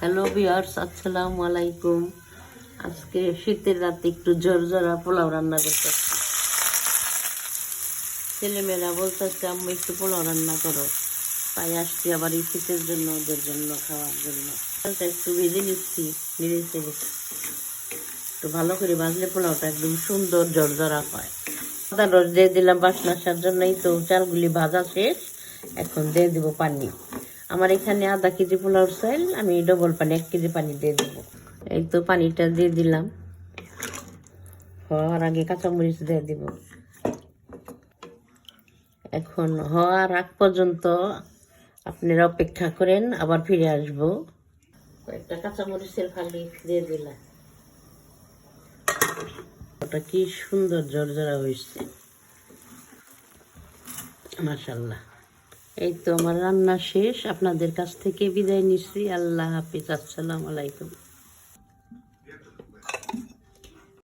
Hello viewers, আসসালামু আলাইকুম। আজকে শীতের রাতে একটু ঝরঝরা পোলাও রান্না করতেছি। ছেলেমেয়েরা বলতেছে আম্মু একটু পোলাও রান্না করো, তাই আসছি আবার এই শীতের জন্য ওদের জন্য খাওয়ার জন্য। একটু ভেজে নিচ্ছি, নেড়ে চেড়ে একটু ভালো করে ভাজলে পোলাওটা একদম সুন্দর ঝরঝরা হয়। আদা রস দিয়ে দিলাম বাসনা আসার জন্যই। তো চালগুলি ভাজা শেষ, এখন দিয়ে দিব পানি। আমার এখানে আধা কেজি পোলাওর চাল, আমি ডবল পানি 1 কেজি পানি দিয়ে দেবো। এই তো পানিটা দিয়ে দিলাম। হওয়ার আগে কাঁচামরিচ দিয়ে দিব। এখন হওয়ার আগ পর্যন্ত আপনারা অপেক্ষা করেন, আবার ফিরে আসবো। কয়েকটা কাঁচামরিচের ফালি দিয়ে দিলাম। ওটা কি সুন্দর ঝরঝরা হয়েছে, মাশাআল্লাহ। এই তো আমার রান্না শেষ, আপনাদের কাছ থেকে বিদায় নিচ্ছি। আল্লাহ হাফিজ, আসসালামু আলাইকুম।